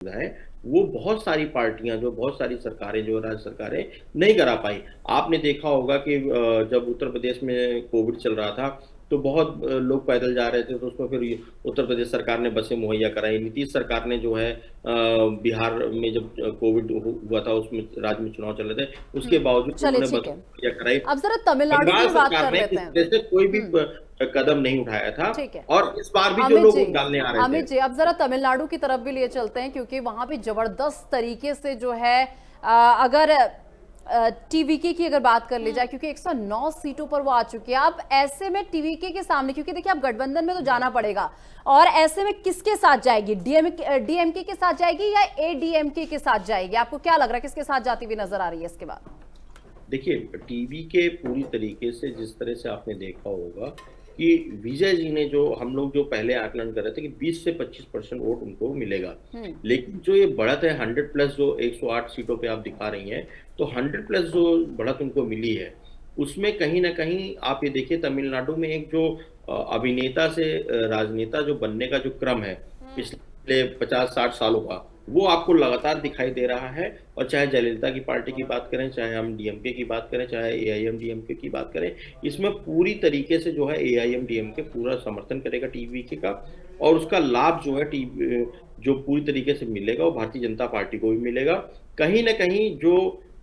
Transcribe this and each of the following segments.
है, वो बहुत सारी पार्टियां जो बहुत सारी सरकारें जो राज्य सरकारें नहीं करा पाई। आपने देखा होगा कि जब उत्तर प्रदेश में कोविड चल रहा था तो बहुत लोग पैदल जा रहे थे, तो उसमें फिर उत्तर प्रदेश सरकार ने बसें मुहैया कराई। नीतीश सरकार ने जो है बिहार में जब कोविड हुआ था, उसमें राज्य में चुनाव चल रहे थे, उसके बावजूद चलिए उन्होंने ठीक बसें है। मुहैया कराई। अब जरा तमिलनाडु की बंगाल भी बात सरकार कर ने लेते इस हैं। तरह से कोई भी कदम नहीं उठाया था, ठीक है और इस बार भी जो अमित लोग जी, वोट डालने आ रहे थे। अमित जी अब जरा तमिलनाडु की तरफ भी लिए चलते हैं, क्योंकि वहां भी जबरदस्त तरीके से जो है अगर टीवीके की अगर बात कर ली जाए, क्योंकि 109 सीटों पर वो आ चुकी है। अब ऐसे में टीवीके के सामने, क्योंकि देखिए अब गठबंधन में तो जाना पड़ेगा, और ऐसे में किसके साथ जाएगी? डीएमके के साथ जाएगी या एडीएमके के साथ जाएगी? आपको क्या लग रहा है किसके साथ जाती हुई नजर आ रही है इसके बाद? देखिए, टीवी के पूरी तरीके से जिस तरह से आपने देखा होगा कि विजय जी ने जो हम लोग जो पहले आकलन कर रहे थे कि 20 से 25% वोट उनको मिलेगा, हम्म। लेकिन जो ये बढ़त है 100 प्लस जो 108 सीटों पे आप दिखा रही हैं, तो 100 प्लस जो बढ़त उनको मिली है, उसमें कहीं ना कहीं आप ये देखिए तमिलनाडु में एक जो अभिनेता से राजनेता जो बनने का जो क्रम है पिछले 50-60 सालों का, वो आपको लगातार दिखाई दे रहा है। और चाहे जयललिता की पार्टी की बात करें, चाहे हम डीएमके की बात करें, चाहे एआईएमडीएमके की बात करें, इसमें पूरी तरीके से जो है एआईएमडीएमके पूरा समर्थन करेगा टीवीके का, और उसका लाभ जो है टीवी जो पूरी तरीके से मिलेगा वो भारतीय जनता पार्टी को भी मिलेगा। कहीं ना कहीं जो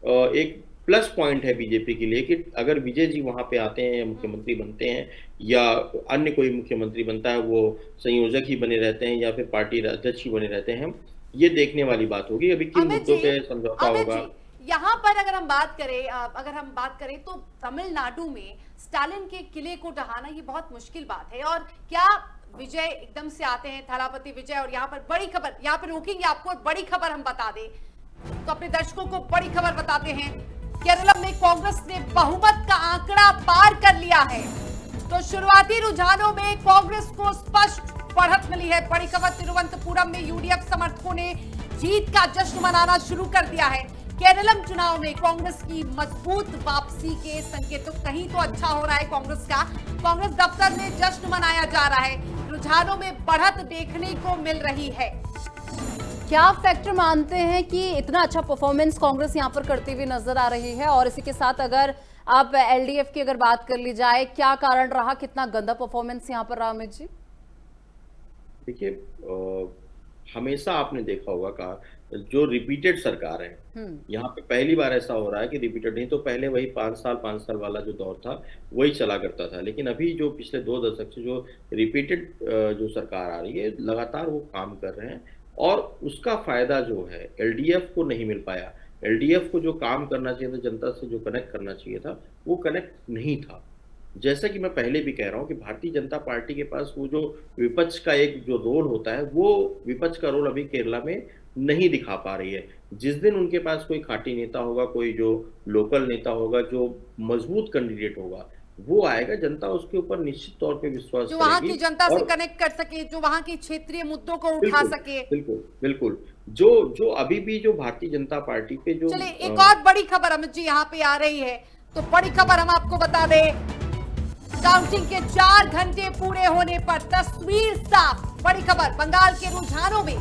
एक प्लस पॉइंट है बीजेपी के लिए कि अगर विजय जी वहां पे आते हैं, मुख्यमंत्री बनते हैं, या अन्य कोई मुख्यमंत्री बनता है, वो संयोजक ही बने रहते हैं या फिर पार्टी अध्यक्ष ही बने रहते हैं, ये देखने वाली बात होगी अभी किन अमित मुद्दों जी, पे समझौता अमित होगा। जी, यहाँ पर अगर हम बात करें तो तमिलनाडु में स्टालिन के किले को ढहाना ये बहुत मुश्किल बात है। और क्या विजय एकदम से आते हैं, थलापति विजय, और यहाँ पर बड़ी खबर, यहाँ पर रोकेंगे आपको, बड़ी खबर हम बता दें तो अपने दर्शकों को बड़ी खबर बताते हैं। केरल में कांग्रेस ने बहुमत का आंकड़ा पार कर लिया है। तो शुरुआती रुझानों में कांग्रेस को स्पष्ट बढ़त मिली है। बड़ी खबर, तिरुवनंतपुरम में यूडीएफ समर्थकों ने जीत का जश्न मनाना शुरू कर दिया है। केरलम चुनाव में कांग्रेस की मजबूत वापसी के संकेत, तो कहीं तो अच्छा हो रहा है कांग्रेस का। कांग्रेस दफ्तर में जश्न मनाया जा रहा है, रुझानों में बढ़त देखने को मिल रही है। क्या फैक्टर मानते हैं कि इतना अच्छा परफॉर्मेंस कांग्रेस यहां पर करती हुई नजर आ रही है? और इसी के साथ अगर आप एलडीएफ की अगर बात कर ली जाए, क्या कारण रहा, कितना गंदा परफॉर्मेंस यहां पर रहा अमित जी? देखिए, हमेशा आपने देखा होगा का जो रिपीटेड सरकार है, यहाँ पे पहली बार ऐसा हो रहा है कि रिपीटेड नहीं, तो पहले वही 5 साल वाला जो दौर था वही चला करता था, लेकिन अभी जो पिछले 2 दशक से जो रिपीटेड जो सरकार आ रही है, लगातार वो काम कर रहे हैं, और उसका फायदा जो है एलडीएफ को नहीं मिल पाया। एलडीएफ को जो काम करना चाहिए था, जनता से जो कनेक्ट करना चाहिए था, वो कनेक्ट नहीं था। जैसा कि मैं पहले भी कह रहा हूं कि भारतीय जनता पार्टी के पास वो जो विपक्ष का एक जो रोल होता है, वो विपक्ष का रोल अभी केरला में नहीं दिखा पा रही है। जिस दिन उनके पास कोई खाटी नेता होगा, कोई जो लोकल नेता होगा, जो मजबूत कैंडिडेट होगा, वो आएगा, जनता उसके ऊपर निश्चित तौर पे विश्वास जो वहां करेगी। की जनता से और कनेक्ट कर सके, जो वहां के क्षेत्रीय मुद्दों को उठा बिल्कुल, सके। बिल्कुल, बिल्कुल। जो जो अभी भी जो भारतीय जनता पार्टी पे जो चलिए, एक और बड़ी खबर अमित जी यहाँ पे आ रही है, तो बड़ी खबर हम आपको बता दें। काउंटिंग के 4 घंटे पूरे होने पर तस्वीर साफ। बड़ी खबर, बंगाल के रुझानों में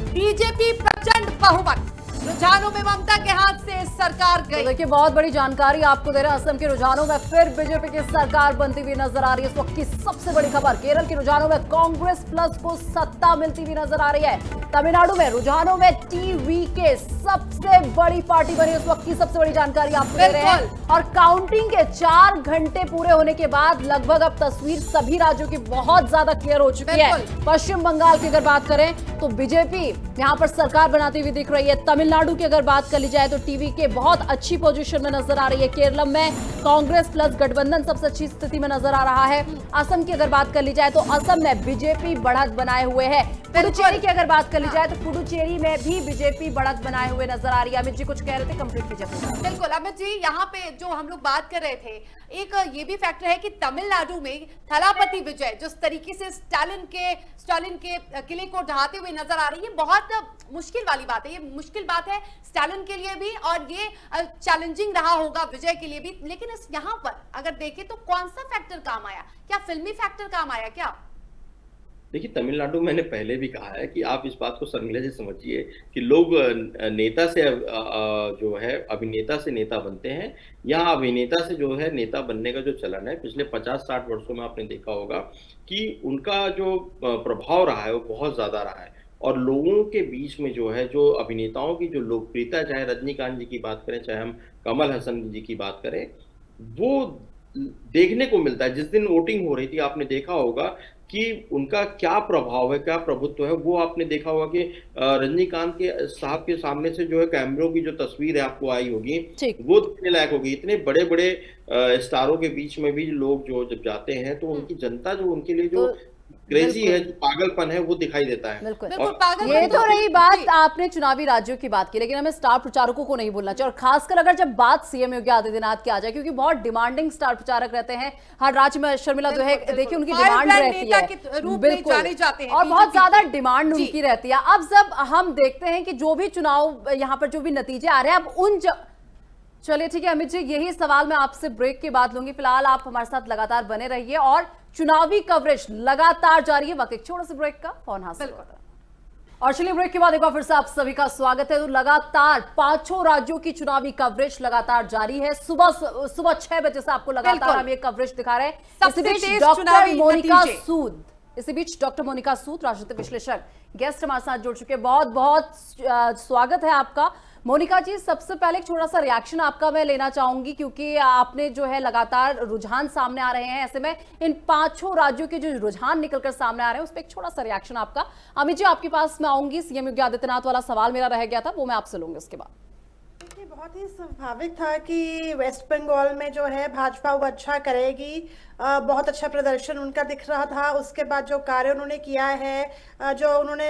बीजेपी प्रचंड बहुमत, रुझानों में ममता के हाथ से सरकार गई। तो देखिए, बहुत बड़ी जानकारी आपको दे रहे हैं। असम के रुझानों में फिर बीजेपी की सरकार बनती हुई नजर आ रही है। इस वक्त की सबसे बड़ी खबर, केरल के रुझानों में कांग्रेस प्लस को सत्ता मिलती हुई नजर आ रही है। तमिलनाडु में रुझानों में टीवीके सबसे बड़ी पार्टी बनी, उस वक्त की सबसे बड़ी जानकारी आपको दे रहे हैं। और काउंटिंग के 4 घंटे पूरे होने के बाद लगभग अब तस्वीर सभी राज्यों की बहुत ज्यादा क्लियर हो चुकी है। पश्चिम बंगाल की अगर बात करें तो बीजेपी यहां पर सरकार बनाती हुई दिख रही है। तमिलनाडु की अगर बात कर ली जाए तो टीवीके बहुत अच्छी पोजीशन में नजर आ रही है। केरलम में कांग्रेस प्लस गठबंधन सबसे अच्छी स्थिति में नजर आ रहा है। असम की अगर बात कर ली जाए तो असम में बीजेपी बढ़त बनाए हुए है। पुडुचेरी की अगर बात कर ली जाए तो पुडुचेरी में भी बीजेपी बढ़त बनाए हुए नजर आ रही है। अमित जी कुछ कह रहे थे, कंप्लीट कीजिए। बिल्कुल अमित जी, यहाँ पे जो हम लोग बात कर रहे थे, एक ये भी फैक्टर है कि तमिलनाडु में थलापति विजय जिस तरीके से स्टालिन के किले को ढहाते हुए नजर आ रही है, बहुत मुश्किल वाली बात है। ये मुश्किल बात है स्टालिन के लिए भी, और ये चैलेंजिंग रहा होगा विजय के लिए भी। लेकिन इस यहाँ पर अगर देखें तो कौन सा फैक्टर काम आया? क्या फिल्मी फैक्टर काम आया क्या? देखिए, तमिलनाडु मैंने पहले भी कहा है कि आप इस बात को शर्मिला जी समझिए कि लोग नेता से जो है अभिनेता से नेता बनते हैं, या अभिनेता से जो है नेता बनने का जो चलन है पिछले 50-60 वर्षों में आपने देखा होगा कि उनका जो प्रभाव रहा है वो बहुत ज़्यादा रहा है। और लोगों के बीच में जो है जो अभिनेताओं की जो लोकप्रियता, चाहे रजनीकांत जी की बात करें, चाहे हम कमल हसन जी की बात करें, वो देखने को मिलता है। जिस दिन वोटिंग हो रही थी आपने देखा होगा कि उनका क्या प्रभाव है, क्या प्रभुत्व है, वो आपने देखा होगा कि रजनीकांत के साहब के सामने से जो है कैमरों की जो तस्वीर है आपको आई होगी, वो देखने लायक होगी। इतने बड़े बड़े स्टारों के बीच में भी लोग जो जब जाते हैं तो उनकी जनता जो उनके लिए जो क्रेजी है, जो पागलपन है, वो दिखाई देता है। बिल्कुल। ये तो रही बात आपने चुनावी राज्यों की बात की, लेकिन हमें स्टार प्रचारकों को नहीं भूलना चाहिए, और खासकर अगर जब बात सीएम योगी आदित्यनाथ की आ जाए, क्योंकि बहुत डिमांडिंग स्टार प्रचारक रहते हैं हर राज्य में। शर्मिला जो है देखिए उनकी डिमांड रहती है, बिल्कुल, और बहुत ज्यादा डिमांड उनकी रहती है। अब जब हम देखते हैं कि जो भी चुनाव यहाँ पर जो भी नतीजे आ रहे हैं, अब उन चलिए ठीक है अमित जी, यही सवाल मैं आपसे ब्रेक के बाद लूंगी। फिलहाल आप हमारे साथ लगातार बने रहिए और चुनावी कवरेज लगातार जारी है। वक्त एक छोटे से ब्रेक का फोन हासिल होता है, और चलिए ब्रेक के बाद एक बार फिर से आप सभी का स्वागत है। तो लगातार 5 राज्यों की चुनावी कवरेज लगातार जारी है। सुबह 6 बजे से आपको लगातार हम ये कवरेज दिखा रहे हैं। इसी बीच डॉक्टर मोनिका सूद, राजनीतिक विश्लेषक, गेस्ट हमारे साथ जुड़ चुके हैं। बहुत बहुत स्वागत है आपका। मोनिका जी, सबसे पहले एक छोटा सा रिएक्शन आपका मैं लेना चाहूंगी, क्योंकि आपने जो है लगातार रुझान सामने आ रहे हैं, ऐसे में इन 5 राज्यों के जो रुझान निकलकर सामने आ रहे हैं उस पर एक छोटा सा रिएक्शन आपका। अमित जी, आपके पास मैं आऊंगी। सीएम योगी आदित्यनाथ वाला सवाल मेरा रह गया था, वो मैं आपसे लूंगी उसके बाद। देखिए, बहुत ही स्वाभाविक था कि वेस्ट बंगाल में जो है भाजपा वो अच्छा करेगी। बहुत अच्छा प्रदर्शन उनका दिख रहा था। उसके बाद जो कार्य उन्होंने किया है, जो उन्होंने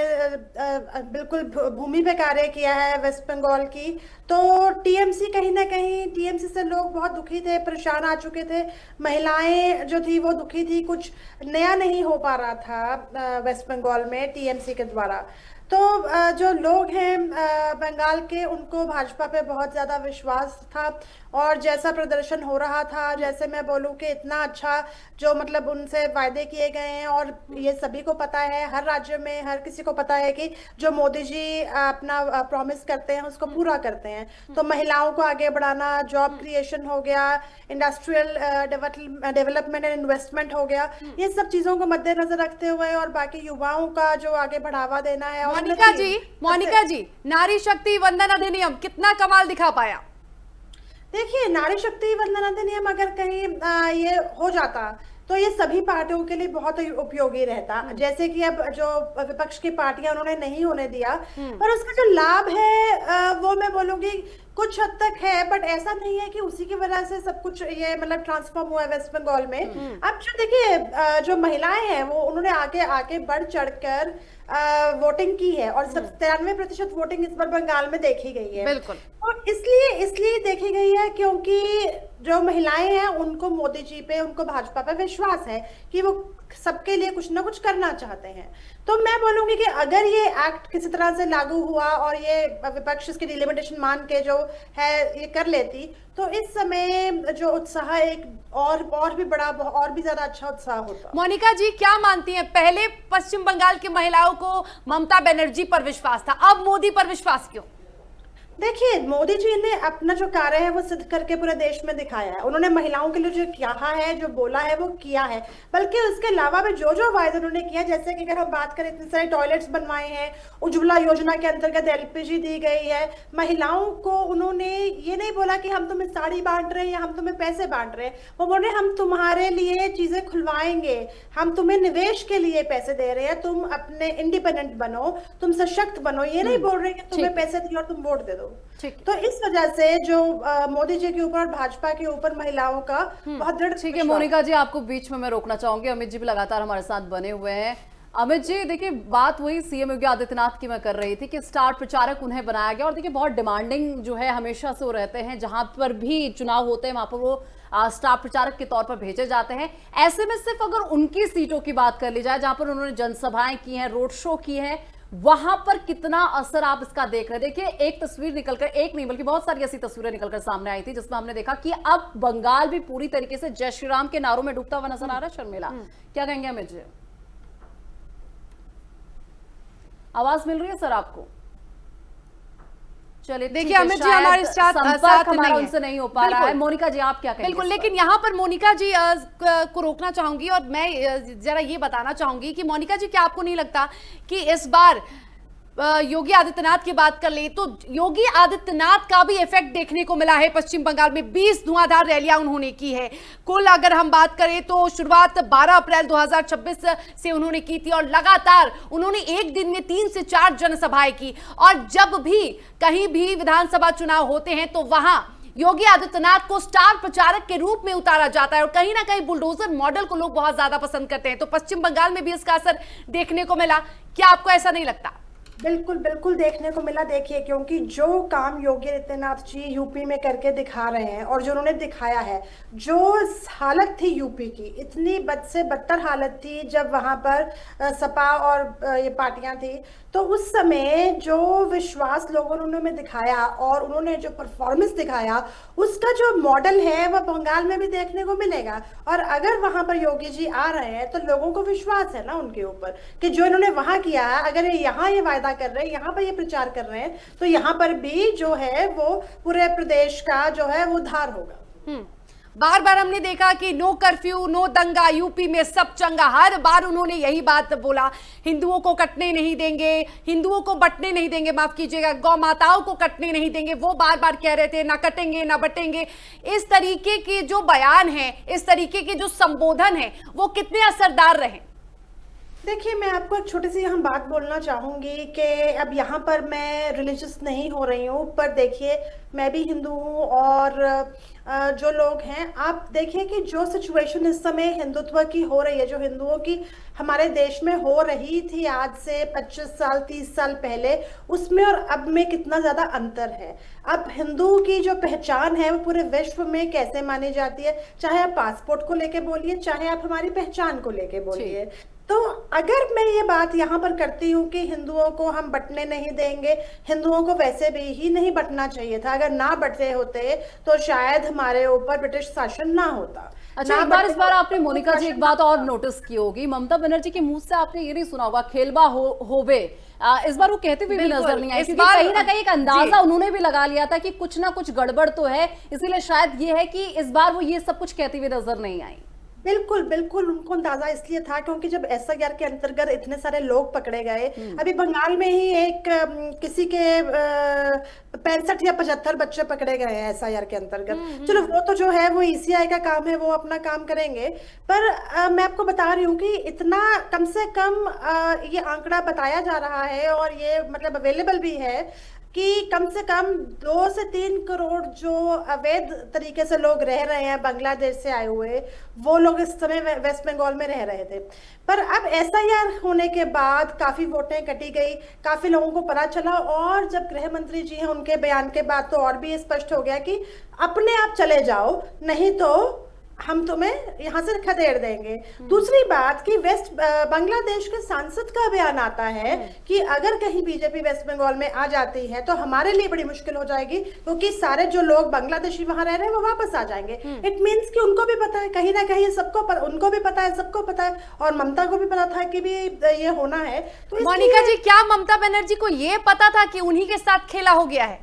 बिल्कुल भूमि पे कार्य किया है वेस्ट बंगाल की, तो टीएमसी कहीं ना कहीं, टीएमसी से लोग बहुत दुखी थे, परेशान आ चुके थे। महिलाएं जो थी वो दुखी थी, कुछ नया नहीं हो पा रहा था वेस्ट बंगाल में टीएमसी के द्वारा। तो जो लोग हैं बंगाल के, उनको भाजपा पे बहुत ज़्यादा विश्वास था, और जैसा प्रदर्शन हो रहा था, जैसे मैं बोलूँ कि इतना अच्छा जो मतलब उनसे वायदे किए गए हैं, और ये सभी को पता है, हर राज्य में हर किसी को पता है कि जो मोदी जी अपना प्रॉमिस करते हैं उसको पूरा करते हैं। तो महिलाओं को आगे बढ़ाना, जॉब क्रिएशन हो गया, इंडस्ट्रियल डेवलपमेंट एंड इन्वेस्टमेंट हो गया, ये सब चीज़ों को मद्देनजर रखते हुए, और बाकी युवाओं का जो आगे बढ़ावा देना है। मोनिका जी, नारी शक्ति वंदन अधिनियम कितना कमाल दिखा पाया? देखिए, नारी शक्ति वंदन अधिनियम अगर कहीं ये हो जाता तो ये सभी पार्टियों के लिए बहुत ही उपयोगी रहता। जैसे कि अब जो विपक्ष की पार्टियां उन्होंने नहीं होने दिया, पर उसका जो लाभ है वो मैं बोलूंगी कुछ हद तक है, बट ऐसा नहीं है कि उसी की वजह से सब कुछ ये मतलब ट्रांसफॉर्म हुआ है वेस्ट बंगाल में। अब जो देखिए जो महिलाएं हैं वो उन्होंने आगे बढ़ चढ़कर वोटिंग की है, और 93% वोटिंग इस बार बंगाल में देखी गई है। बिल्कुल। और इसलिए देखी गई है क्योंकि जो महिलाएं हैं उनको मोदी जी पे, उनको भाजपा पे विश्वास है कि वो सबके लिए कुछ ना कुछ करना चाहते हैं। तो मैं बोलूंगी कि अगर ये एक्ट किसी तरह से लागू हुआ और ये विपक्ष इसकी डिलिमिटेशन मान के जो है ये कर लेती, तो इस समय जो उत्साह एक और भी बड़ा, और भी ज्यादा अच्छा उत्साह होता। मोनिका जी, क्या मानती हैं, पहले पश्चिम बंगाल की महिलाओं को ममता बनर्जी पर विश्वास था, अब मोदी पर विश्वास क्यों? देखिए, मोदी जी ने अपना जो कार्य है वो सिद्ध करके पूरे देश में दिखाया है। उन्होंने महिलाओं के लिए जो कहा है, जो बोला है, वो किया है। बल्कि उसके अलावा भी जो वायदे उन्होंने किया, जैसे कि अगर हम बात करें, इतने सारे टॉयलेट्स बनवाए हैं, उज्ज्वला योजना के अंतर्गत एलपीजी दी गई है। महिलाओं को उन्होंने ये नहीं बोला कि हम तुम्हें साड़ी बांट रहे हैं या हम तुम्हें पैसे बांट रहे हैं, वो बोल रहे हैं हम तुम्हारे लिए चीजें खुलवाएंगे, हम तुम्हें निवेश के लिए पैसे दे रहे हैं, तुम अपने इंडिपेंडेंट बनो, तुम सशक्त बनो। ये नहीं बोल रहे कि तुम्हें पैसे दिए और तुम वोट दे दो। तो इस वजह से जो मोदी जी के ऊपर और भाजपा के ऊपर महिलाओं का बहुत दृढ़। ठीक है मोनिका जी, आपको बीच में मैं रोकना चाहूंगी। अमित जी भी लगातार हमारे साथ बने हुए हैं। अमित जी, देखिए बात वही सीएम योगी आदित्यनाथ की मैं कर रही थी कि स्टार प्रचारक उन्हें बनाया गया, और देखिए बहुत डिमांडिंग जो है हमेशा से वो रहते हैं, जहां पर भी चुनाव होते हैं वहां पर वो स्टार प्रचारक के तौर पर भेजे जाते हैं। ऐसे में सिर्फ अगर उनकी सीटों की बात कर ली जाए, जहां पर उन्होंने जनसभाएं की हैं, रोड शो की हैं, वहां पर कितना असर आप इसका देख रहे हैं? देखिए, एक तस्वीर निकलकर, एक नहीं बल्कि बहुत सारी ऐसी तस्वीरें निकलकर सामने आई थी जिसमें हमने देखा कि अब बंगाल भी पूरी तरीके से जय श्री राम के नारों में डूबता हुआ नजर आ रहा है। शर्मिला, क्या कहेंगे अमित जी? आवाज मिल रही है सर आपको? चलिए देखिए अमित जी हमारे साथ हमारा उनसे नहीं हो पा रहा है। मोनिका जी आप क्या कहेंगे? बिल्कुल, लेकिन यहाँ पर मोनिका जी को रोकना चाहूंगी और मैं जरा ये बताना चाहूंगी कि मोनिका जी क्या आपको नहीं लगता कि इस बार योगी आदित्यनाथ की बात कर ले तो योगी आदित्यनाथ का भी इफेक्ट देखने को मिला है? पश्चिम बंगाल में 20 धुआंधार रैलियां उन्होंने की है। कुल अगर हम बात करें तो शुरुआत 12 अप्रैल 2026 से उन्होंने की थी और लगातार उन्होंने एक दिन में 3 से 4 जनसभाएं की। और जब भी कहीं भी विधानसभा चुनाव होते हैं तो वहां योगी आदित्यनाथ को स्टार प्रचारक के रूप में उतारा जाता है और कहीं ना कहीं बुलडोजर मॉडल को लोग बहुत ज्यादा पसंद करते हैं। तो पश्चिम बंगाल में भी इसका असर देखने को मिला, क्या आपको ऐसा नहीं लगता? बिल्कुल बिल्कुल देखने को मिला। देखिए, क्योंकि जो काम योगी आदित्यनाथ जी यूपी में करके दिखा रहे हैं और जो उन्होंने दिखाया है, जो हालत थी यूपी की, इतनी बद से बदतर हालत थी जब वहां पर सपा और ये पार्टियां थी, तो उस समय जो विश्वास लोगों ने उन्होंने दिखाया और उन्होंने जो परफॉर्मेंस दिखाया, उसका जो मॉडल है वह बंगाल में भी देखने को मिलेगा। और अगर वहां पर योगी जी आ रहे हैं तो लोगों को विश्वास है ना उनके ऊपर कि जो इन्होंने वहां किया है, अगर यहाँ ये वायदा कर रहे हैं, यहाँ पर ये प्रचार कर रहे हैं, तो यहाँ पर भी जो है वो पूरे प्रदेश का जो है वो उद्धार होगा। बार बार हमने देखा कि नो कर्फ्यू, नो दंगा, यूपी में सब चंगा। हर बार उन्होंने यही बात बोला, हिंदुओं को कटने नहीं देंगे, हिंदुओं को बटने नहीं देंगे, माफ कीजिएगा, गौ माताओं को कटने नहीं देंगे। वो बार बार कह रहे थे ना कटेंगे ना बटेंगे। इस तरीके के जो बयान है, इस तरीके के जो संबोधन है, वो कितने असरदार रहे? देखिए, मैं आपको एक छोटी सी यहाँ बात बोलना चाहूंगी कि अब यहाँ पर मैं रिलीजियस नहीं हो रही हूँ, पर देखिए मैं भी हिंदू हूँ और जो लोग हैं, आप देखिए कि जो सिचुएशन इस समय हिंदुत्व की हो रही है, जो हिंदुओं की हमारे देश में हो रही थी आज से 25 साल 30 साल पहले, उसमें और अब में कितना ज़्यादा अंतर है। अब हिंदू की जो पहचान है वो पूरे विश्व में कैसे मानी जाती है, चाहे आप पासपोर्ट को लेके बोलिए, चाहे आप हमारी पहचान को लेके बोलिए। तो अगर मैं ये बात यहाँ पर करती हूँ कि हिंदुओं को हम बंटने नहीं देंगे, हिंदुओं को वैसे भी ही नहीं बंटना चाहिए था, अगर ना बंटे होते तो शायद हमारे ऊपर ब्रिटिश शासन ना होता। अच्छा, इस बार आपने मोनिका जी एक बात और नोटिस की होगी, ममता बनर्जी के मुंह से आपने ये नहीं सुना होगा खेलबा होबे, इस बार वो कहते हुए भी नजर नहीं आए, क्योंकि कहीं ना कहीं एक अंदाजा उन्होंने भी लगा लिया था कि कुछ ना कुछ गड़बड़ तो है, इसीलिए शायद ये है कि इस बार वो ये सब कुछ कहते हुए नजर नहीं आई। बिल्कुल बिल्कुल, उनको अंदाजा इसलिए था क्योंकि जब SIR के अंतर्गत इतने सारे लोग पकड़े गए, अभी बंगाल में ही एक किसी के 65 या 75 बच्चे पकड़े गए हैं SIR के अंतर्गत। चलो वो तो जो है वो ECI का काम है, वो अपना काम करेंगे, पर मैं आपको बता रही हूँ कि इतना कम से कम ये आंकड़ा बताया जा रहा है और ये मतलब अवेलेबल भी है कि कम से कम 2 से 3 करोड़ जो अवैध तरीके से लोग रह रहे हैं बांग्लादेश से आए हुए, वो लोग इस समय वेस्ट बंगाल में रह रहे थे। पर अब SIR होने के बाद काफी वोटें कटी गई, काफी लोगों को पता चला, और जब गृह मंत्री जी हैं उनके बयान के बाद तो और भी स्पष्ट हो गया कि अपने आप चले जाओ, नहीं तो हम तुम्हें यहाँ से खदेड़ देंगे। दूसरी बात कि बांग्लादेश के सांसद का बयान आता है कि अगर कहीं बीजेपी वेस्ट बंगाल में आ जाती है तो हमारे लिए बड़ी मुश्किल हो जाएगी, क्योंकि सारे जो लोग बांग्लादेशी वहां रह रहे हैं वो वापस आ जाएंगे। इट मीन्स कि उनको भी पता है, कहीं ना कहीं सबको उनको भी पता है, सबको पता है, और ममता को भी पता था कि भी ये होना है। तो मोनिका जी, क्या ममता बनर्जी को ये पता था कि उन्हीं के साथ खेला हो गया है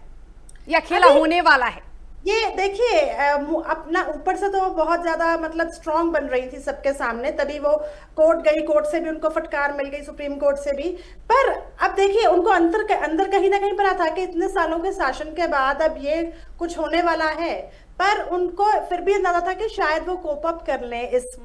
या खेला होने वाला है? ये देखिए, अपना ऊपर से तो बहुत ज्यादा मतलब स्ट्रांग बन रही थी सबके सामने, तभी वो कोर्ट गई, कोर्ट से भी उनको फटकार मिल गई, सुप्रीम कोर्ट से भी। पर अब देखिए, उनको अंदर कहीं ना कहीं पता था कि इतने सालों के शासन के बाद अब ये कुछ होने वाला है, पर उनको फिर भी अंदाजा था कि शायद वो कोप अप कर लें इस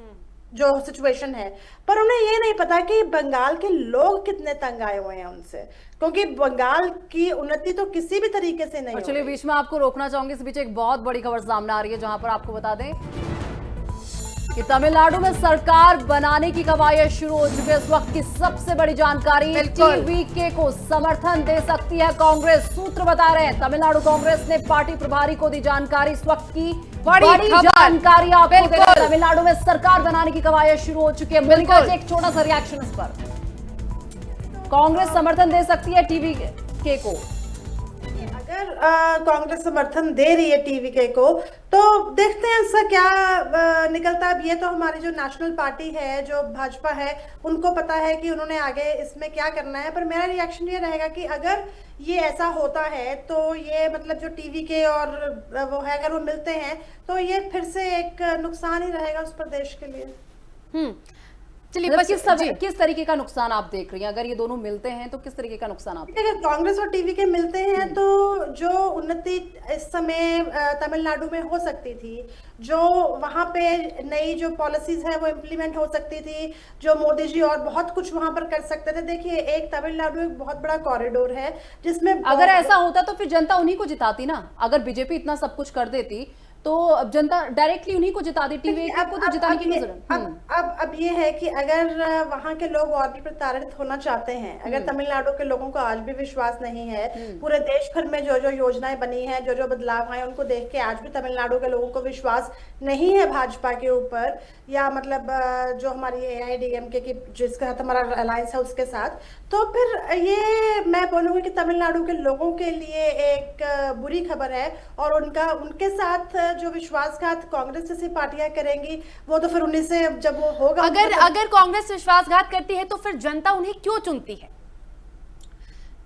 जो सिचुएशन है। पर उन्हें ये नहीं पता कि बंगाल के लोग कितने तंग आए हुए हैं उनसे, क्योंकि बंगाल की उन्नति तो किसी भी तरीके से नहीं। चलिए, बीच में आपको रोकना चाहूंगी, इस बीच एक बहुत बड़ी खबर सामने आ रही है, जहां पर आपको बता दें कि तमिलनाडु में सरकार बनाने की कवायद शुरू हो चुकी है। इस वक्त की सबसे बड़ी जानकारी, TVK को समर्थन दे सकती है कांग्रेस। सूत्र बता रहे हैं, तमिलनाडु कांग्रेस ने पार्टी प्रभारी को दी जानकारी। इस वक्त की बड़ी जानकारी आपको दे रहे हैं, तमिलनाडु में सरकार बनाने की कवायद शुरू हो चुकी है। मोनिका जी, एक छोटा सा रिएक्शन इस पर। कांग्रेस समर्थन दे सकती है TVK को। अगर कांग्रेस समर्थन दे रही है टीवीके को, तो देखते हैं इसका क्या निकलता है। अब ये तो हमारी जो नेशनल पार्टी है, जो भाजपा है, उनको पता है कि उन्होंने आगे इसमें क्या करना है। पर मेरा रिएक्शन ये रहेगा कि अगर ये ऐसा होता है तो ये मतलब जो टीवीके और वो है, अगर वो मिलते हैं तो ये फिर से एक नुकसान ही रहेगा उस प्रदेश के लिए। चलिए, किस तरीके का नुकसान आप देख रही हैं? अगर ये दोनों मिलते हैं तो किस तरीके का नुकसान आप? अगर कांग्रेस और टीवीके मिलते हैं तो जो उन्नति इस समय तमिलनाडु में हो सकती थी, जो वहां पे नई जो पॉलिसीज है वो इम्प्लीमेंट हो सकती थी, जो मोदी जी और बहुत कुछ वहां पर कर सकते थे। देखिए, एक तमिलनाडु एक बहुत बड़ा कॉरिडोर है जिसमें अगर ऐसा होता तो फिर जनता उन्हीं को जिताती ना। अगर बीजेपी इतना सब कुछ कर देती तो अब जनता डायरेक्टली उन्हीं को जिता दी, टीवीके को तो जिताने की जरूरत। अब ये है कि अगर वहां के लोग और भी प्रताड़ित होना चाहते हैं, अगर तमिलनाडु के लोगों को आज भी विश्वास नहीं है, पूरे देश भर में जो जो योजनाएं बनी है, जो जो बदलाव आए, उनको देख के आज भी तमिलनाडु के लोगों को विश्वास नहीं है भाजपा के ऊपर, या मतलब जो हमारी AIADMK की जिसके साथ हमारा अलायंस है उसके साथ, तो फिर ये मैं बोलूंगी कि तमिलनाडु के लोगों के लिए एक बुरी खबर है। और उनके साथ जो विश्वासघात कांग्रेस जैसी पार्टियां करेंगी, वो तो फिर उन्हीं से जब वो होगा। अगर कांग्रेस विश्वासघात करती है तो फिर जनता उन्हें क्यों चुनती है?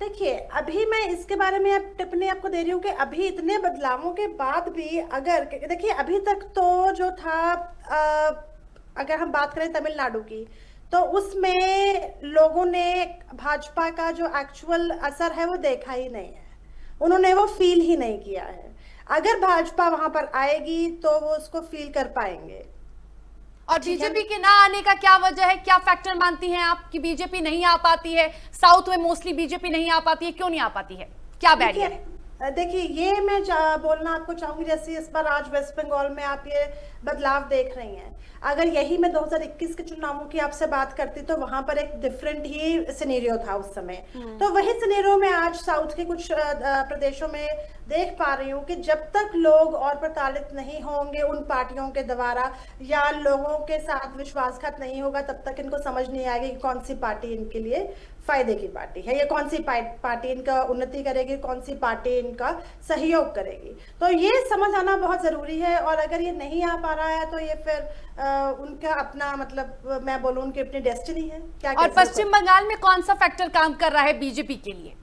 देखिए, अभी मैं इसके बारे में टिप्पणी आपको दे रही हूँ कि अभी इतने बदलावों के बाद भी अगर देखिए, अभी तक तो जो था अगर हम बात करें तमिलनाडु की, तो उसमें लोगों ने भाजपा का जो एक्चुअल असर है वो देखा ही नहीं है, उन्होंने वो फील ही नहीं किया है। अगर भाजपा वहां पर आएगी तो वो उसको फील कर पाएंगे। और बीजेपी के ना आने का क्या वजह है? क्या फैक्टर मानती हैं आप कि बीजेपी नहीं आ पाती है? साउथ में मोस्टली बीजेपी नहीं आ पाती है, क्यों नहीं आ पाती है? क्या बैरियर है? देखिए, ये मैं बोलना आपको चाहूंगी, जैसे इस बार आज वेस्ट बंगाल में आप ये बदलाव देख रही हैं। अगर यही मैं 2021 के चुनावों की आपसे बात करती तो वहां पर एक डिफरेंट ही सिनेरियो था उस समय। तो वही सिनेरियो में आज साउथ के कुछ प्रदेशों में देख पा रही हूँ कि जब तक लोग और प्रताड़ित नहीं होंगे उन पार्टियों के द्वारा, या लोगों के साथ विश्वासघात नहीं होगा, तब तक इनको समझ नहीं आएगी कि कौन सी पार्टी इनके लिए फायदे की पार्टी है, या कौन सी पार्टी इनका उन्नति करेगी, कौन सी पार्टी इनका सहयोग करेगी। तो ये समझ आना बहुत जरूरी है। और अगर ये नहीं आ पा रहा है तो ये फिर उनका अपना मतलब मैं बोलूं उनकी अपनी डेस्टिनी है। क्या और पश्चिम बंगाल में कौन सा फैक्टर काम कर रहा है बीजेपी के लिए?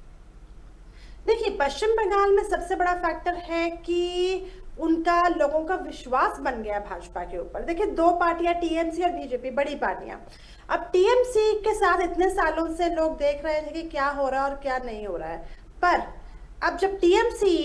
देखिए, पश्चिम बंगाल में सबसे बड़ा फैक्टर है कि उनका लोगों का विश्वास बन गया भाजपा के ऊपर। देखिए, दो पार्टियां TMC और बीजेपी, बड़ी पार्टियां। अब TMC के साथ इतने सालों से लोग देख रहे थे कि क्या हो रहा है और क्या नहीं हो रहा है, पर अब जब TMC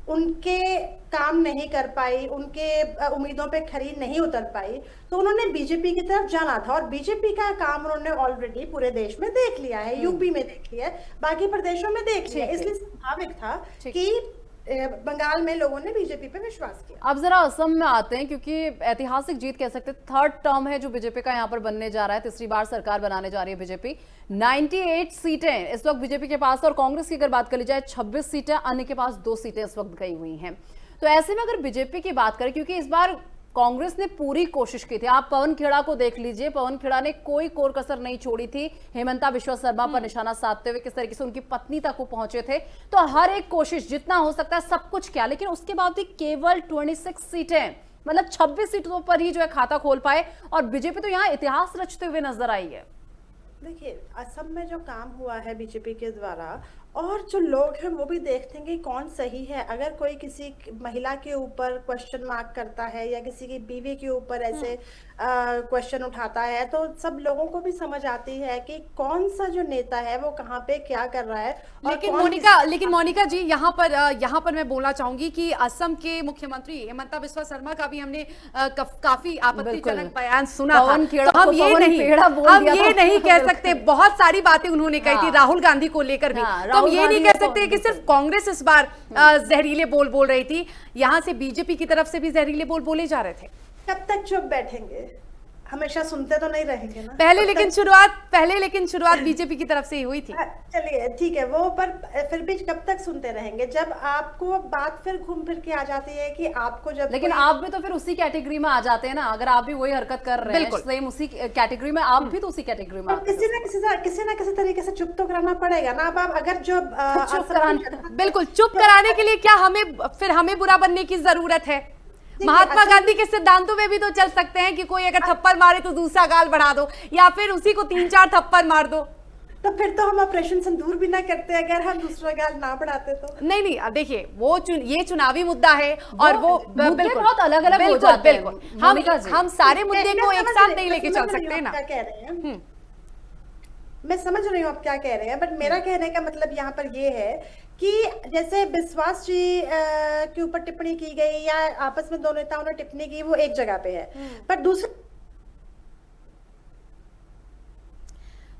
उनके काम नहीं कर पाई, उनके उम्मीदों पे खरी नहीं उतर पाई, तो उन्होंने बीजेपी की तरफ जाना था। और बीजेपी का काम उन्होंने ऑलरेडी पूरे देश में देख लिया है, यूपी में देख लिया है, बाकी प्रदेशों में देख लिया, इसलिए स्वाभाविक था कि बंगाल में लोगों ने बीजेपी पे विश्वास किया। अब जरा असम में आते हैं, क्योंकि ऐतिहासिक जीत कह सकते हैं, थर्ड टर्म है जो बीजेपी का यहाँ पर बनने जा रहा है, तीसरी बार सरकार बनाने जा रही है बीजेपी। 98 सीटें इस वक्त बीजेपी के पास, और कांग्रेस की अगर बात कर ली जाए 26 सीटें, अन्य के पास 2 सीटें इस वक्त गई हुई हैं। तो ऐसे में अगर बीजेपी की बात करें, क्योंकि इस बार कांग्रेस ने पूरी कोशिश की थी, आप पवन खेड़ा को देख लीजिए, पवन खेड़ा ने कोई कोर कसर नहीं छोड़ी थी हेमंता बिश्वा शर्मा पर निशाना साधते हुए, किस तरीके से उनकी पत्नी तक वो पहुंचे थे। तो हर एक कोशिश जितना हो सकता है सब कुछ किया, लेकिन उसके बाद भी केवल 26 सीटें, मतलब 26 सीटों पर ही जो है खाता खोल पाए, और बीजेपी तो यहाँ इतिहास रचते हुए नजर आई है। देखिए, असम में जो काम हुआ है बीजेपी के द्वारा, और जो लोग हैं वो भी देखते हैं कि कौन सही है। अगर कोई किसी महिला के ऊपर क्वेश्चन मार्क करता है या किसी की बीवी के ऊपर ऐसे क्वेश्चन उठाता है, तो सब लोगों को भी समझ आती है कि कौन सा जो नेता है वो कहाँ पे क्या कर रहा है। लेकिन मोनिका जी, यहाँ पर मैं बोलना चाहूंगी कि असम के मुख्यमंत्री हेमंता बिस्वा शर्मा का भी हमने काफी आपत्तिजनक बयान सुना था। तो हम ये नहीं कह सकते, बहुत सारी बातें उन्होंने कही थी राहुल गांधी को लेकर भी, तो हम ये नहीं कह सकते कि सिर्फ कांग्रेस इस बार जहरीले बोल रही थी, यहाँ से बीजेपी की तरफ से भी जहरीले बोल बोले जा रहे थे। कब तक चुप बैठेंगे? हमेशा सुनते तो नहीं रहेंगे ना। पहले लेकिन शुरुआत बीजेपी की तरफ से ही हुई थी। चलिए ठीक है वो, पर फिर भी कब तक सुनते रहेंगे जब आपको बात फिर घूम फिर के आ जाती है कि आपको जब लेकिन आप भी तो फिर उसी कैटेगरी में आ जाते हैं ना, अगर आप भी वही हरकत कर रहे हैं सेम उसी कैटेगरी में, आप भी तो उसी कैटेगरी में किसी ना किसी तरीके से चुप तो कराना पड़ेगा ना। अब आप अगर जो बिल्कुल चुप कराने के लिए क्या हमें बुरा बनने की जरूरत है? महात्मा गांधी के सिद्धांतों में भी तो चल सकते हैं कि कोई अगर थप्पड़ मारे तो दूसरा गाल बढ़ा दो, या फिर उसी को 3-4 थप्पड़ मार दो। तो फिर तो हम ऑपरेशन सिंदूर भी ना करते अगर हम दूसरा गाल ना बढ़ाते तो। नहीं, देखिए वो ये चुनावी मुद्दा है और वो बिल्कुल बहुत अलग अलग हो जाते हैं। हम सारे मुद्दे को एक साथ नहीं लेके चल सकते ना। क्या कह रहे हैं, मैं समझ रही हूँ आप क्या कह रहे हैं, बट मेरा कहने का मतलब यहाँ पर ये है कि जैसे विश्वास जी के ऊपर टिप्पणी की गई या आपस में दो नेताओं ने टिप्पणी की, वो एक जगह पे है, पर दूसरे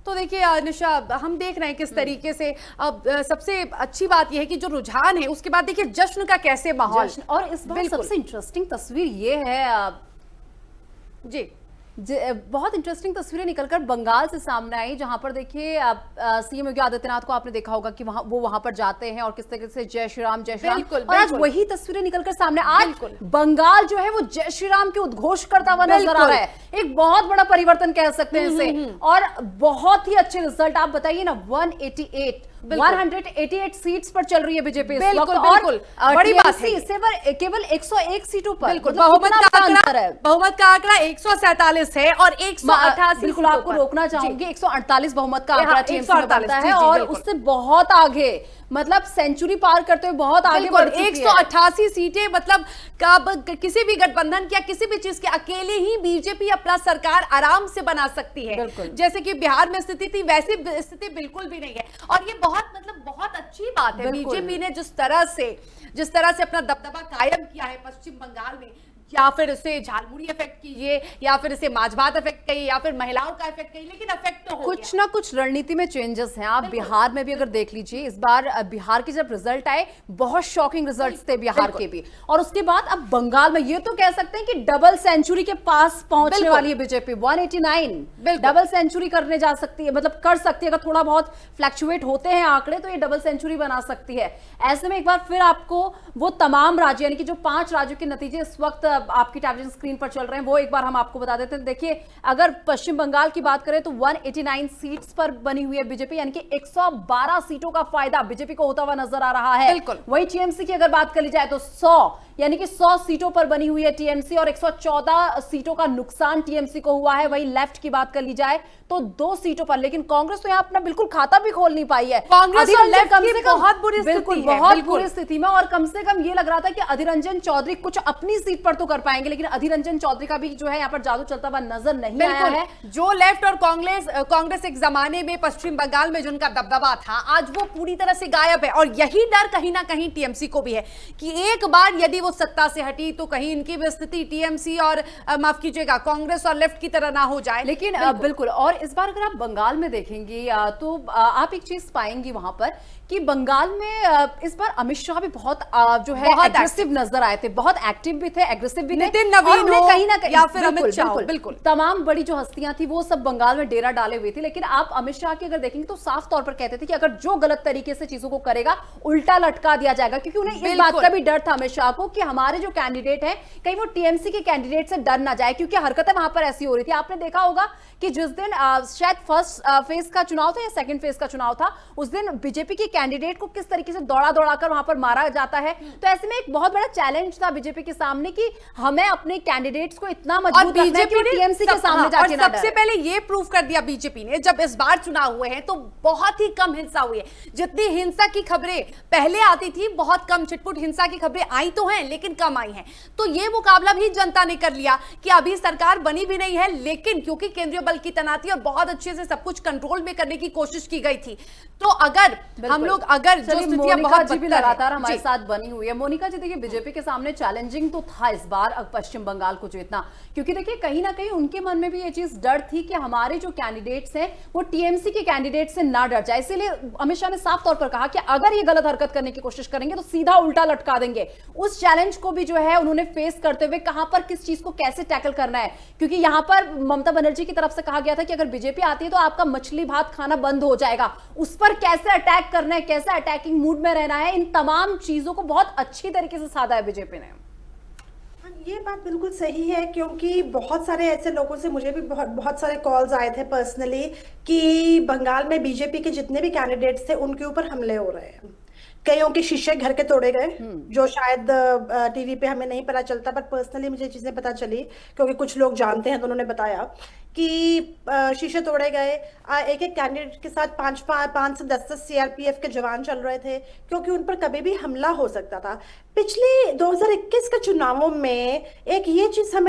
तो देखिए निशा, हम देख रहे हैं किस तरीके से अब सबसे अच्छी बात यह है कि जो रुझान है उसके बाद देखिए जश्न का कैसे माहौल। और इस बार सबसे इंटरेस्टिंग तस्वीर ये है जी, बहुत इंटरेस्टिंग तस्वीरें निकलकर बंगाल से सामने आई, जहां पर देखिए सीएम योगी आदित्यनाथ को आपने देखा होगा कि वहां पर जाते हैं और किस तरीके से जय श्री राम और आज वही तस्वीरें निकलकर सामने। आज बंगाल जो है वो जय श्री राम के उद्घोष करता हुआ नजर आ रहा है, एक बहुत बड़ा परिवर्तन कह सकते हैं इसे, और बहुत ही अच्छे रिजल्ट। आप बताइए ना, 188 सीट्स पर चल रही है बीजेपी इस वक्त, और बड़ी बात है केवल 101 सीटों पर। बहुमत का आंकड़ा 147 है और 188। बिल्कुल आपको रोकना चाहूंगी, 148 बहुमत का आंकड़ा टीएमसी में बनता है और उससे बहुत आगे, मतलब सेंचुरी पार करते हुए बहुत आगे बढ़ चुकी है। 188 सीटें, मतलब किसी भी गठबंधन या किसी भी चीज के अकेले ही बीजेपी अपना सरकार आराम से बना सकती है। जैसे कि बिहार में स्थिति थी वैसी स्थिति बिल्कुल भी नहीं है, और ये बहुत अच्छी बात है। बीजेपी ने जिस तरह से अपना दबदबा कायम किया है पश्चिम बंगाल में, या फिर इसे झालमुड़ी इफेक्ट कीजिए, या फिर इसे माझभात इफेक्ट कहिए, या फिर महिलाओं का इफेक्ट कहिए, लेकिन इफेक्ट तो हो कुछ ना कुछ रणनीति में चेंजेस हैं। आप बिहार में भी अगर देख लीजिए, इस बार बिहार के जब रिजल्ट आए बहुत शॉकिंग रिजल्ट्स थे बिहार के भी, और उसके बाद अब बंगाल में ये तो कह सकते हैं कि डबल सेंचुरी के पास पहुंचने वाली है बीजेपी। 189 डबल सेंचुरी करने जा सकती है, मतलब कर सकती है। अगर थोड़ा बहुत फ्लैक्चुएट होते हैं आंकड़े तो ये डबल सेंचुरी बना सकती है। ऐसे में एक बार फिर आपको वो तमाम राज्य, यानी कि जो 5 राज्यों के नतीजे इस वक्त आपकी टेलीविजन स्क्रीन पर चल रहे हैं, वो एक बार हम आपको बता देते हैं। देखिए, अगर पश्चिम बंगाल की बात करें तो 189 सीट्स पर बनी हुई है बीजेपी, यानी कि 112 सीटों का फायदा बीजेपी को होता हुआ नजर आ रहा है। वही टीएमसी की अगर बात कर ली जाए तो 100, यानी कि 100 सीटों पर बनी हुई है टीएमसी, और 114 सीटों का नुकसान टीएमसी को हुआ है। वही लेफ्ट की बात कर ली जाए तो 2 सीटों पर, लेकिन कांग्रेस तो यहाँ अपना बिल्कुल खाता भी खोल नहीं पाई है। कांग्रेस और लेफ्ट की बहुत बुरी स्थिति में, और कम से कम ये लग रहा था कि अधीर रंजन चौधरी कुछ अपनी सीट पर तो कर पाएंगे, लेकिन अधीर रंजन चौधरी का भी जो है यहाँ पर जादू चलता हुआ नजर नहीं आया है। जो लेफ्ट और कांग्रेस एक जमाने में पश्चिम बंगाल में जिनका दबदबा था, आज वो पूरी तरह से गायब है। और यही डर कहीं ना कहीं टीएमसी को भी है कि एक बार यदि वो सत्ता से हटी तो कहीं इनकी भी स्थिति टीएमसी और माफ कीजिएगा कांग्रेस और लेफ्ट की तरह ना हो जाए। लेकिन बिल्कुल, और इस बार अगर आप बंगाल में देखेंगे तो आप एक चीज पाएंगे वहां पर कि बंगाल में इस बार अमित शाह भी बहुत जो है एग्रेसिव नजर आए थे, बहुत एक्टिव भी थे, एग्रेसिव भी थे। नितिन नवीन कहीं ना कहीं या फिर अमित शाह, बिल्कुल तमाम बड़ी जो हस्तियां थी वो सब बंगाल में डेरा डाले हुए थे। लेकिन आप अमित शाह की अगर देखेंगे तो साफ तौर पर कहते थे कि अगर जो गलत तरीके से चीजों को करेगा उल्टा लटका दिया जाएगा, क्योंकि उन्हें इस बात का भी डर था अमित शाह को कि हमारे जो कैंडिडेट है कहीं वो टीएमसी के कैंडिडेट से डर ना जाए, क्योंकि हरकतें वहां पर ऐसी हो रही थी। आपने देखा होगा कि जिस दिन शायद फर्स्ट फेज का चुनाव था या सेकंड फेज का चुनाव था, उस दिन बीजेपी के कैंडिडेट को किस तरीके से दौड़ा कर वहां पर मारा जाता है। तो ऐसे में एक बहुत बड़ा चैलेंज था बीजेपी के सामने कि हमें अपने कैंडिडेट्स को इतना मजबूत रखना है कि टीएमसी के सामने जाके ना डरे। सबसे पहले ये प्रूव कर दिया बीजेपी ने, जब इस बार चुनाव हुए हैं तो बहुत ही कम हिंसा हुई है। जितनी हिंसा की खबरें पहले आती थी, बहुत कम छिटपुट हिंसा की खबरें आई तो हैं लेकिन कम आई हैं। तो ये मुकाबला भी जनता ने कर लिया कि अभी सरकार बनी भी नहीं है, लेकिन क्योंकि केंद्रीय बल की तैनाती और बहुत अच्छे से सब कुछ कंट्रोल में करने की कोशिश की गई थी, तो अगर हम लोग जो स्थितियां बहुत जी भी लगातार हमारे साथ बनी हुई है। मोनिका जी, देखिए बीजेपी के सामने चैलेंजिंग तो था इस बार पश्चिम बंगाल को जीतना, क्योंकि देखिए कहीं ना कहीं उनके मन में भी ये चीज डर थी कि हमारे जो कैंडिडेट्स हैं वो टीएमसी के कैंडिडेट से ना डर जाए। इसीलिए अमित शाह ने साफ तौर पर कहा कि अगर ये गलत हरकत करने की कोशिश करेंगे तो सीधा उल्टा लटका देंगे। उस चैलेंज को भी जो है उन्होंने फेस करते हुए कहां पर किस चीज को कैसे टैकल करना है, क्योंकि यहां पर ममता बनर्जी की तरफ से कहा गया था कि अगर बीजेपी आती है तो आपका मछली भात खाना बंद हो जाएगा, उस पर कैसे अटैक करना है, कैसे अटैकिंग मूड में रहना है, इन तमाम चीजों को बहुत अच्छी तरीके से साधा है बीजेपी ने। ये बात बिल्कुल सही है, क्योंकि बहुत सारे ऐसे लोगों से मुझे भी बहुत सारे कॉल्स आए थे पर्सनली कि बंगाल में बीजेपी के जितने भी कैंडिडेट्स थे उनके ऊपर हमले हो रहे हैं। कईयों के शीशे घर के तोड़े गए, जो शायद टीवी पे हमें नहीं पता चलता, बट पर्सनली मुझे चीजें पता चली क्योंकि कुछ लोग जानते हैं तो उन्होंने बताया कि शीशे तोड़े गए। एक एक कैंडिडेट के साथ 5 से 10 सीआरपीएफ के जवान चल रहे थे, क्योंकि उन पर कभी भी हमला हो सकता था। पिछले 2021 के चुनावों में एक ये चीज हमें